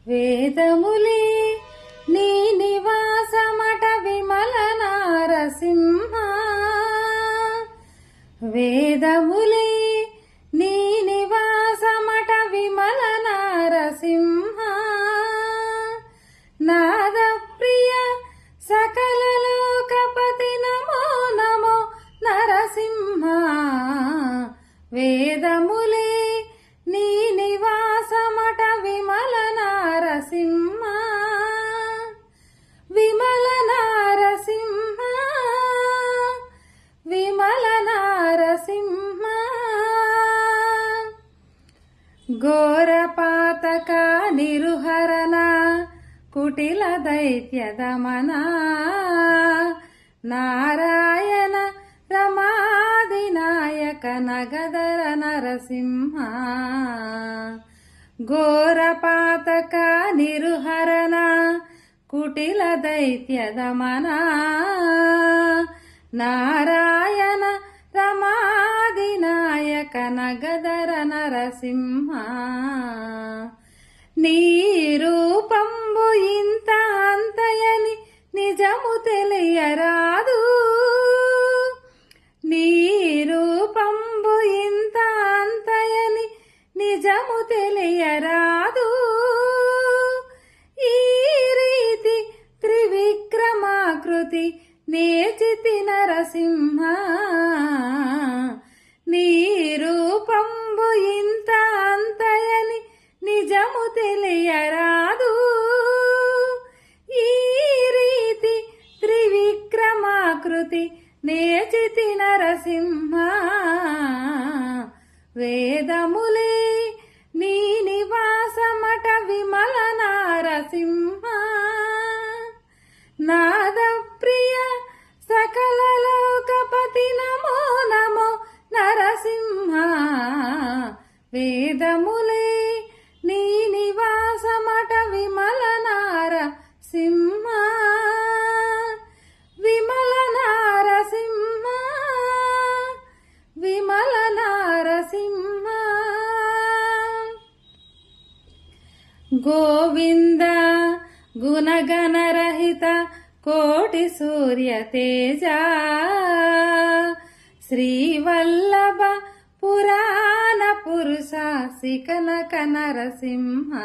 వేదములే నీ నివాసమట విమల నారసింహ. వేదములే నీ నివాసమట విమల నారసింహ. నాద ప్రియ సకల లోకపతి నమో నమో నరసింహ. వేదములే నీ నివాసమట విమల నారసింహ. విమల నారసింహ, విమల నారసింహ. ఘోరపాతక నిరుహరణ కుటిల దైత్య దమన. నారాయణ రమాదినాయక నగదర నరసింహ. ఘోరపాతక నిరుహరణ కుటిల దైత్య దమన. నారాయణ రమాదినాయక నగదర నరసింహ. నీ రూపంబు ఇంత అంతయని నిజము తెలియరాదు. నీ రూపంబు ఇంత అంతయని నిజము తెలియరాదు. ఈ రీతి త్రివిక్రమాకృతి నేచితి నరసింహ. నీ రూపంబు ఇంత అంతయని నిజము తెలియరాదు. ఈ రీతి త్రివిక్రమాకృతి నేచితి నరసింహ. వేదములే నీ నివాసమట విమల నారసింహ. నాద ప్రియ సకల లోకపతి నమో నమో నరసింహ. వేదములే నీ నివాసమట విమల నారసింహ. విమల నారసింహ, విమల నారసింహ. గోవింద గుణగణరహిత కోటి సూర్య తేజ. శ్రీవల్లభ పురాణ పురుష సికనక నరసింహ.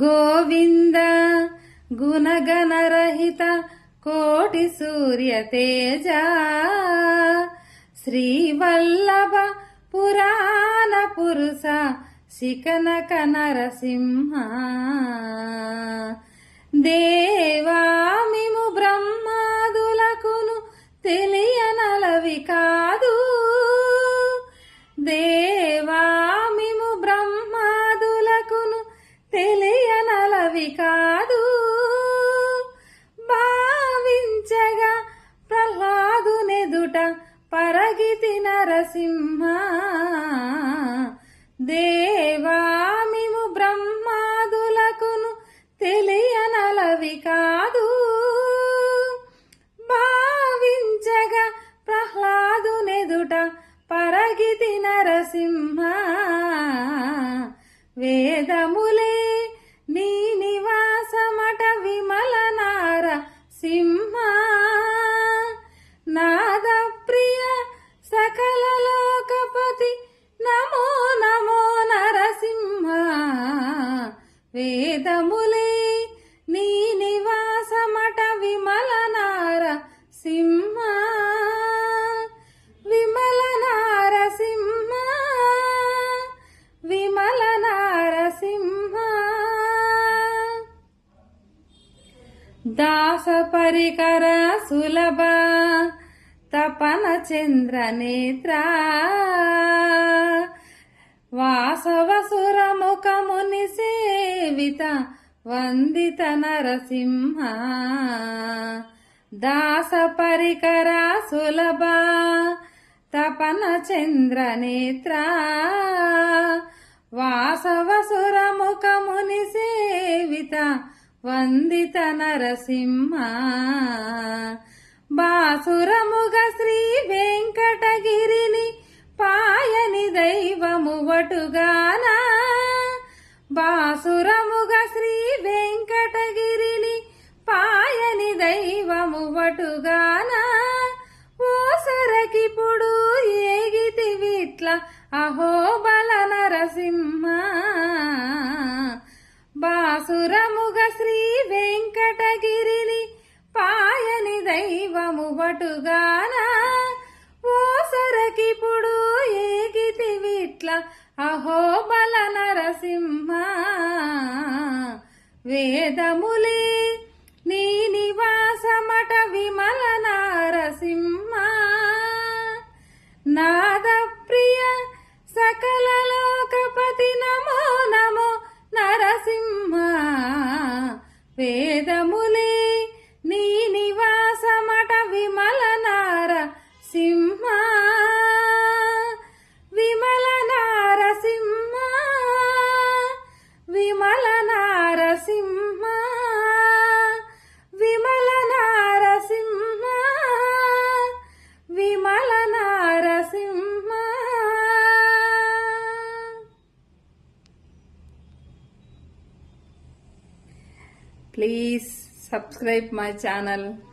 గోవింద గుణగణరహిత కోటి సూర్య తేజ. శ్రీవల్లభ పురాణ పురుష సికనక నరసింహ. దేవామిము బ్రహ్మాదులకును తెలియనలవి కాదు. దేవామిము బ్రహ్మాదులకును తెలియనలవి కాదు. భావించగా ప్రహ్లాదునెదుట పరగితి నరసింహ. దేవామిము బ్రహ్మాదులకును తెలియనలవి కాదు. భావించగా ప్రహ్లాదునెదుట పరగితి నరసింహ. వేదములే నీ నివాసమట విమల నారసింహ. నాద ప్రియ సకల లోకపతి నమో నమో నరసింహ. వేదములే నీ నివాసమట విమల నారసింహ. విమల నారసింహ, విమల నారసింహ. దాస పరికర సులభ తపన చంద్ర నేత్ర. వాసవసుర ముఖముని సేవిత వందిత నరసింహ. దాస పరికర సులభ తపన చంద్ర నేత్ర. వాసవసుర ముఖముని సేవిత వందిత నరసింహ. బాసురముగ శ్రీ వెంకటగిరిని పాయని దైవము వటుగాన. బాసురముగ శ్రీ వెంకటగిరిని పాయని దైవము వటుగాన ఓసరకిప్పుడు ఏగితివిట్ల అహోబల నరసింహ. బాసురముగ శ్రీ వెంకటగిరిని పాయని దైవము వటుగాన ఓసరకిప్పుడు ఏగితివిట్ల అహోబల నరసింహ. వేదములే నీ నివాసమట విమల నరసింహ. నాద ప్రియ సకల లోకపతి నమో నమో నరసింహ. వేదములే నీ నివాసమట Vimala Narasimha. Vimala Narasimha Vimala Narasimha Vimala Narasimha Vimala Narasimha. Please subscribe my channel.